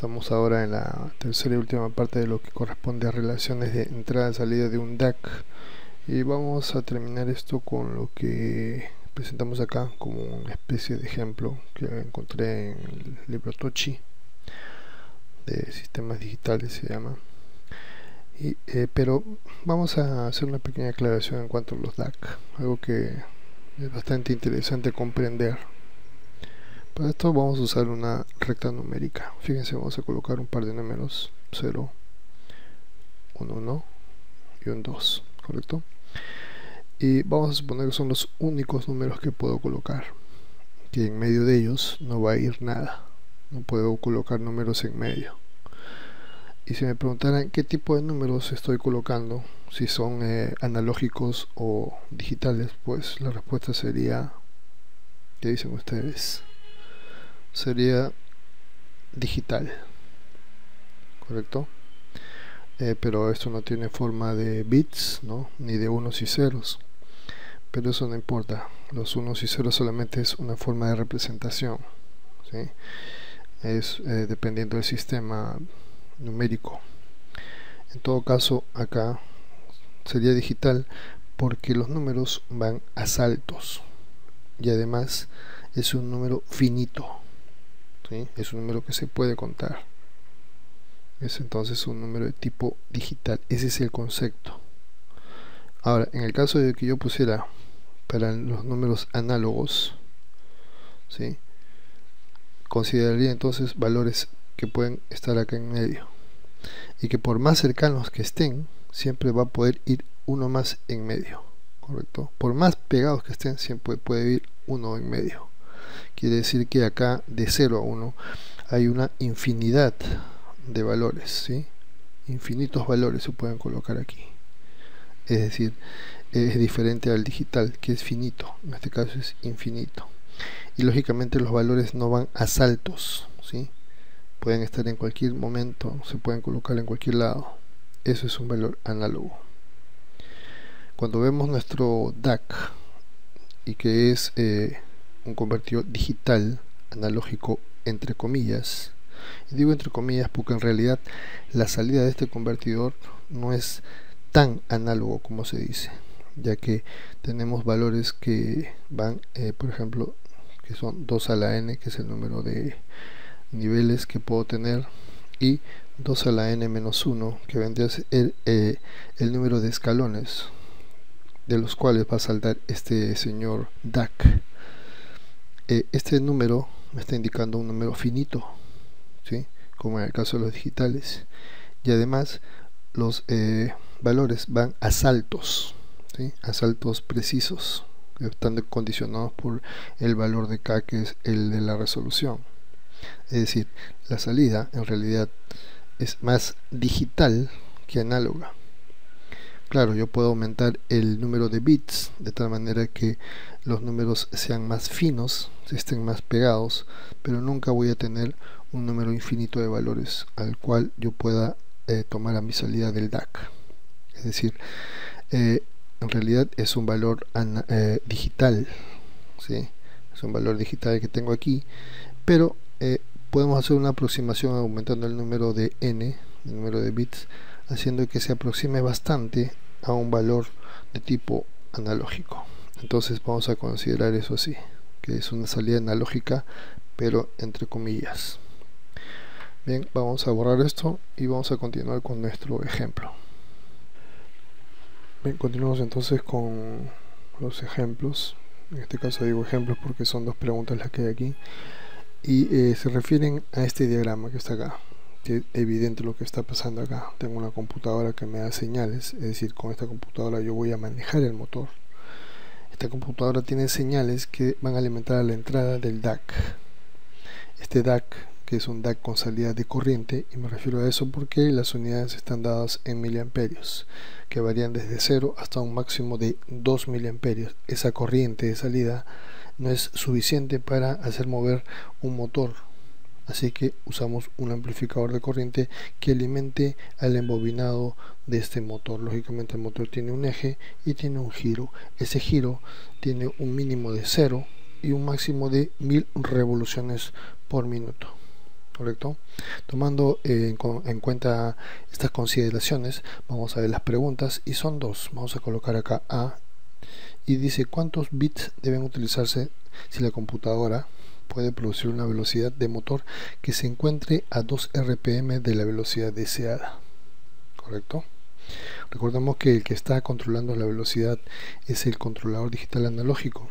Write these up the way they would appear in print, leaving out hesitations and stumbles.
Estamos ahora en la tercera y última parte de lo que corresponde a relaciones de entrada y salida de un DAC, y vamos a terminar esto con lo que presentamos acá como una especie de ejemplo que encontré en el libro Tochi de sistemas digitales, se llama. Pero vamos a hacer una pequeña aclaración en cuanto a los DAC, algo que es bastante interesante comprender. Para esto vamos a usar una recta numérica. Fíjense, vamos a colocar un par de números, 0, un 1 y un 2, ¿correcto? Y vamos a suponer que son los únicos números que puedo colocar, que en medio de ellos no va a ir nada, no puedo colocar números en medio. Y si me preguntaran qué tipo de números estoy colocando, si son analógicos o digitales, pues la respuesta sería, ¿qué dicen ustedes? Sería digital, ¿correcto? Pero esto no tiene forma de bits, ¿no? Ni de unos y ceros, pero eso no importa. Los unos y ceros solamente es una forma de representación, ¿sí? Es dependiendo del sistema numérico. En todo caso, acá sería digital porque los números van a saltos y además es un número finito, ¿sí? Es un número que se puede contar. Es entonces un número de tipo digital. Ese es el concepto. Ahora, en el caso de que yo pusiera para los números análogos, ¿sí?, consideraría entonces valores que pueden estar acá en medio, y que por más cercanos que estén, siempre va a poder ir uno más en medio, ¿correcto? Por más pegados que estén, siempre puede ir uno en medio. Quiere decir que acá de 0 a 1 hay una infinidad de valores, ¿sí? Infinitos valores se pueden colocar aquí. Es decir, es diferente al digital, que es finito. En este caso es infinito. Y lógicamente los valores no van a saltos, ¿sí? Pueden estar en cualquier momento, se pueden colocar en cualquier lado. Eso es un valor análogo. Cuando vemos nuestro DAC, y que es un convertidor digital analógico entre comillas, y digo entre comillas porque en realidad la salida de este convertidor no es tan análogo como se dice, ya que tenemos valores que van, por ejemplo, que son 2 a la n, que es el número de niveles que puedo tener, y 2 a la n menos 1, que vendría a ser el número de escalones de los cuales va a saltar este señor DAC. Este número me está indicando un número finito, ¿sí?, como en el caso de los digitales, y además los valores van a saltos, ¿sí?, a saltos precisos, que están condicionados por el valor de K, que es el de la resolución. Es decir, la salida en realidad es más digital que análoga. Claro, yo puedo aumentar el número de bits de tal manera que los números sean más finos, estén más pegados, pero nunca voy a tener un número infinito de valores al cual yo pueda tomar a mi salida del DAC. Es decir, en realidad es un valor digital, ¿sí? Es un valor digital que tengo aquí, pero podemos hacer una aproximación aumentando el número de n, el número de bits, haciendo que se aproxime bastante a un valor de tipo analógico. Entonces vamos a considerar eso así, que es una salida analógica, pero entre comillas. Bien, vamos a borrar esto y vamos a continuar con nuestro ejemplo. Bien, continuamos entonces con los ejemplos. En este caso digo ejemplos porque son dos preguntas las que hay aquí, y se refieren a este diagrama que está acá, que es evidente lo que está pasando acá. Tengo una computadora que me da señales, es decir, con esta computadora yo voy a manejar el motor. Esta computadora tiene señales que van a alimentar a la entrada del DAC. Este DAC, que es un DAC con salida de corriente, y me refiero a eso porque las unidades están dadas en miliamperios, que varían desde 0 hasta un máximo de 2 miliamperios. Esa corriente de salida no es suficiente para hacer mover un motor, así que usamos un amplificador de corriente que alimente al embobinado de este motor. Lógicamente el motor tiene un eje y tiene un giro. Ese giro tiene un mínimo de 0 y un máximo de 1000 revoluciones por minuto. ¿correcto? Tomando en cuenta estas consideraciones, vamos a ver las preguntas, y son dos. Vamos a colocar acá A, y dice cuántos bits deben utilizarse si la computadora puede producir una velocidad de motor que se encuentre a 2 RPM de la velocidad deseada, ¿correcto? Recordemos que el que está controlando la velocidad es el controlador digital analógico.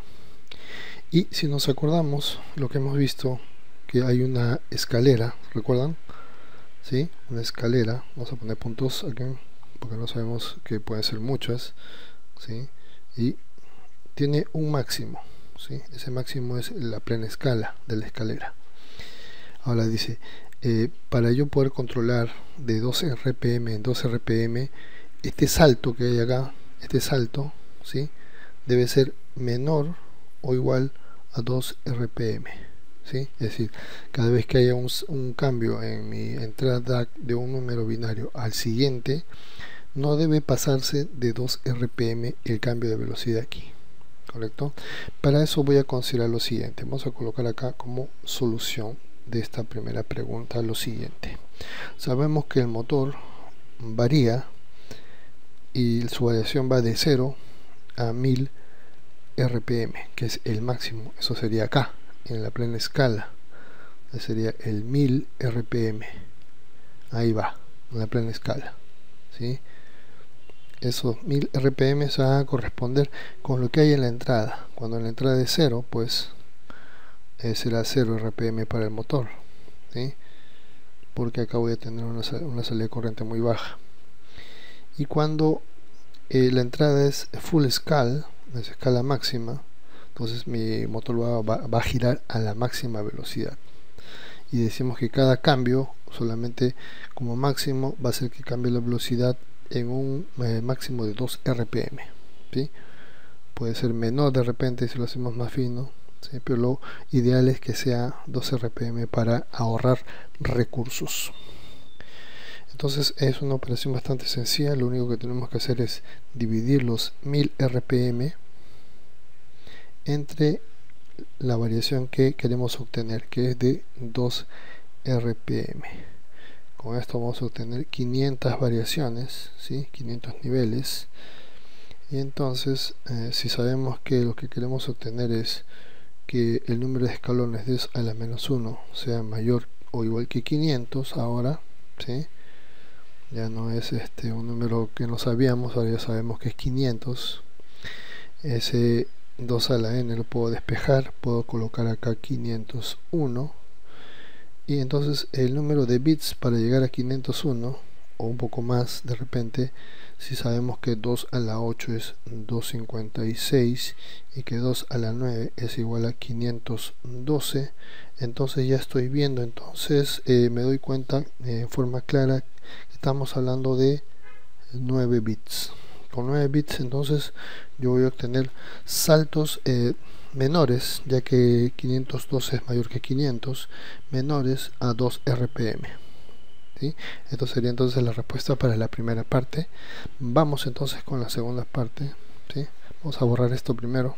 Y si nos acordamos lo que hemos visto, que hay una escalera, ¿recuerdan? ¿Sí? Una escalera, vamos a poner puntos aquí porque no sabemos que pueden ser muchas, ¿sí? Y tiene un máximo, ¿sí? Ese máximo es la plena escala de la escalera. Ahora dice, para yo poder controlar de 2 RPM en 2 RPM, este salto que hay acá, este salto, ¿sí? Debe ser menor o igual a 2 RPM, ¿sí? Es decir, cada vez que haya un cambio en mi entrada DAC de un número binario al siguiente, no debe pasarse de 2 RPM el cambio de velocidad aquí, ¿correcto? Para eso voy a considerar lo siguiente. Vamos a colocar acá como solución de esta primera pregunta lo siguiente. Sabemos que el motor varía y su variación va de 0 a 1000 RPM, que es el máximo. Eso sería acá en la plena escala, sería el 1000 RPM. Ahí va, en la plena escala, ¿sí? Esos 1000 RPM se van a corresponder con lo que hay en la entrada. Cuando en la entrada es 0, pues será 0 RPM para el motor, ¿sí? Porque acá voy a tener una salida de corriente muy baja. Y cuando la entrada es full scale, es escala máxima, entonces mi motor va a girar a la máxima velocidad. Y decimos que cada cambio, solamente como máximo, va a ser que cambie la velocidad en un máximo de 2 RPM, ¿sí? Puede ser menor de repente si lo hacemos más fino, ¿sí? Pero lo ideal es que sea 2 RPM para ahorrar recursos. Entonces es una operación bastante sencilla. Lo único que tenemos que hacer es dividir los 1000 RPM entre la variación que queremos obtener, que es de 2 RPM. Con esto vamos a obtener 500 variaciones, ¿sí? 500 niveles. Y entonces si sabemos que lo que queremos obtener es que el número de escalones de 10 a la menos 1 sea mayor o igual que 500 ahora, ¿sí? Ya no es un número que no sabíamos, ahora ya sabemos que es 500. Ese 2 a la n lo puedo despejar, puedo colocar acá 501, y entonces el número de bits para llegar a 501 o un poco más de repente, si sabemos que 2 a la 8 es 256 y que 2 a la 9 es igual a 512, entonces ya estoy viendo, entonces me doy cuenta en forma clara que estamos hablando de 9 bits. Con 9 bits entonces yo voy a obtener saltos menores, ya que 512 es mayor que 500, menores a 2 RPM, ¿sí? Esto sería entonces la respuesta para la primera parte. Vamos entonces con la segunda parte, ¿sí? Vamos a borrar esto primero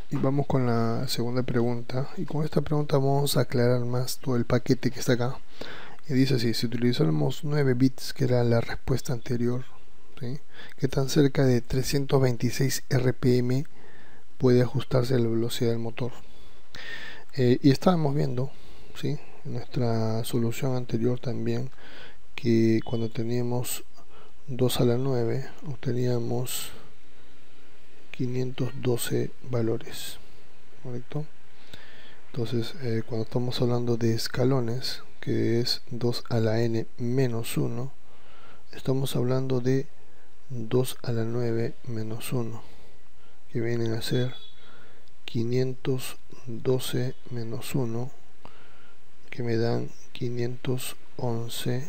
y vamos con la segunda pregunta, y con esta pregunta vamos a aclarar más todo el paquete que está acá. Y dice así: si utilizáramos 9 bits, que era la respuesta anterior, ¿sí? ¿Qué tan cerca de 326 RPM puede ajustarse la velocidad del motor? Y estábamos viendo, ¿sí?, en nuestra solución anterior también, que cuando teníamos 2 a la 9 obteníamos 512 valores, ¿correcto? Entonces cuando estamos hablando de escalones, que es 2 a la n menos 1, estamos hablando de 2 a la 9 menos 1, que vienen a ser 512 menos 1, que me dan 511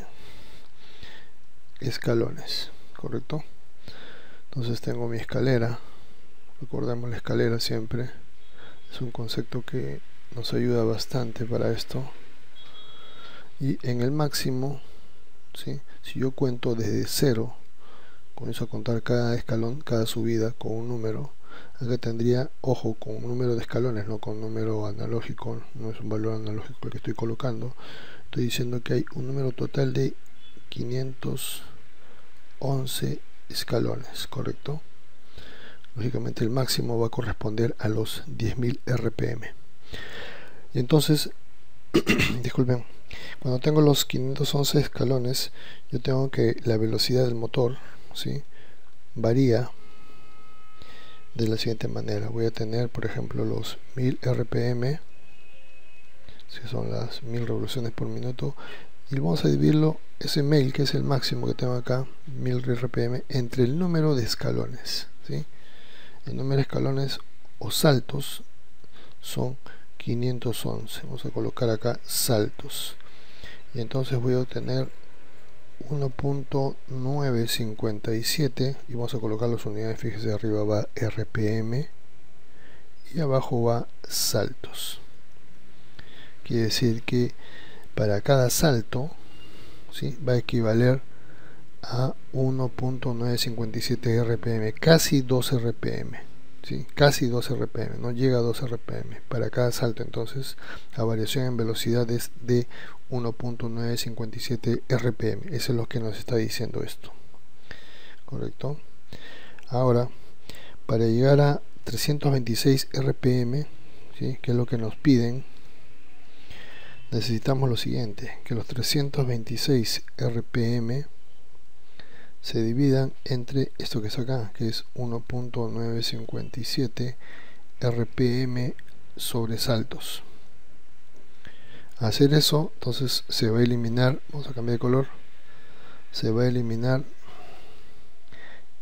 escalones, ¿correcto? Entonces tengo mi escalera. Recordemos la escalera siempre, es un concepto que nos ayuda bastante para esto. Y en el máximo, ¿sí?, si yo cuento desde 0, comienzo a contar cada escalón, cada subida con un número, acá tendría, ojo, con un número de escalones, no con un número analógico, no es un valor analógico el que estoy colocando. Estoy diciendo que hay un número total de 511 escalones, ¿correcto? Lógicamente el máximo va a corresponder a los 10.000 RPM. Y entonces, disculpen, cuando tengo los 511 escalones, yo tengo que la velocidad del motor, ¿sí?, varía de la siguiente manera. Voy a tener, por ejemplo, los 1000 RPM, que son las 1000 revoluciones por minuto, y vamos a dividirlo, ese 1000, que es el máximo que tengo acá, 1000 RPM, entre el número de escalones, ¿sí? El número de escalones o saltos son 511. Vamos a colocar acá saltos, y entonces voy a obtener 1.957, y vamos a colocar las unidades. Fíjese, arriba va RPM y abajo va saltos. Quiere decir que para cada salto, ¿sí?, va a equivaler a 1.957 RPM, casi 2 RPM, ¿sí?, casi 2 RPM, no llega a 2 RPM para cada salto. Entonces la variación en velocidad es de 1.957 RPM. Eso es lo que nos está diciendo esto, correcto. Ahora, para llegar a 326 RPM, ¿sí?, que es lo que nos piden, necesitamos lo siguiente: que los 326 RPM se dividan entre esto que es acá, que es 1.957 RPM sobre saltos. Hacer eso, entonces se va a eliminar, vamos a cambiar de color, se va a eliminar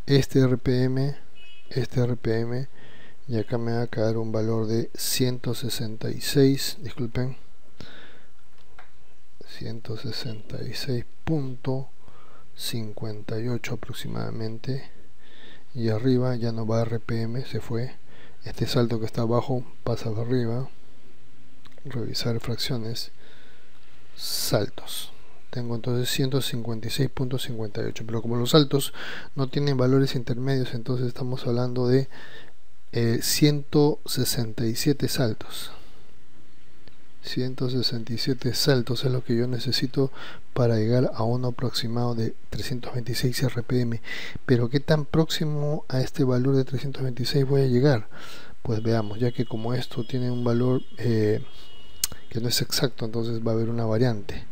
este RPM, y acá me va a quedar un valor de 166, disculpen, 166.58 aproximadamente, y arriba ya no va RPM, se fue. Este salto que está abajo pasa para arriba. Revisar fracciones, saltos. Tengo entonces 156.58, pero como los saltos no tienen valores intermedios, entonces estamos hablando de 167 saltos. 167 saltos es lo que yo necesito para llegar a un aproximado de 326 RPM. Pero ¿qué tan próximo a este valor de 326 voy a llegar? Pues veamos, ya que como esto tiene un valor que no es exacto, entonces va a haber una variante.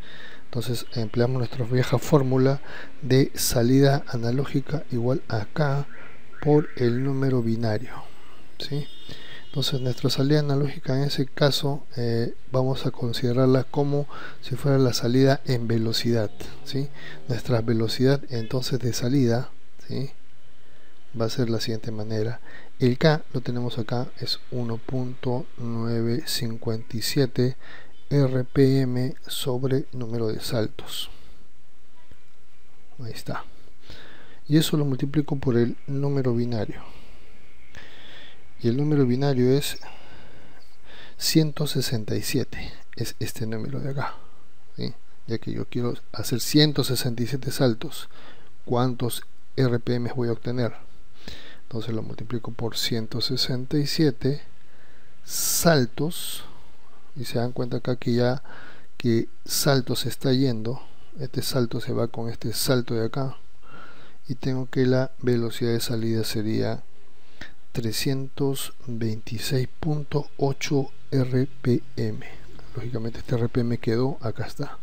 Entonces empleamos nuestra vieja fórmula de salida analógica igual a K por el número binario, ¿sí? Entonces nuestra salida analógica en ese caso vamos a considerarla como si fuera la salida en velocidad, ¿sí? Nuestra velocidad entonces de salida, ¿sí?, va a ser la siguiente manera. El K lo tenemos acá, es 1.957 RPM sobre número de saltos. Ahí está. Y eso lo multiplico por el número binario. Y el número binario es 167. Es este número de acá, ¿sí? Ya que yo quiero hacer 167 saltos, ¿cuántos RPM voy a obtener? Entonces lo multiplico por 167 saltos, y se dan cuenta acá que ya que salto se está yendo, este salto se va con este salto de acá, y tengo que la velocidad de salida sería 326.8 RPM. Lógicamente este RPM quedó, acá está,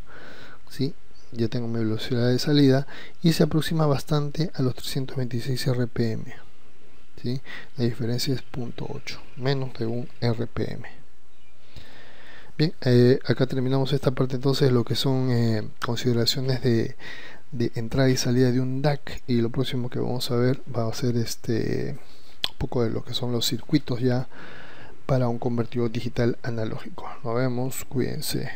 ¿sí? Ya tengo mi velocidad de salida y se aproxima bastante a los 326 RPM, ¿sí? La diferencia es 0.8, menos de un RPM. Bien, acá terminamos esta parte entonces, lo que son consideraciones de entrada y salida de un DAC, y lo próximo que vamos a ver va a ser un poco de lo que son los circuitos ya para un convertidor digital analógico. Nos vemos, cuídense.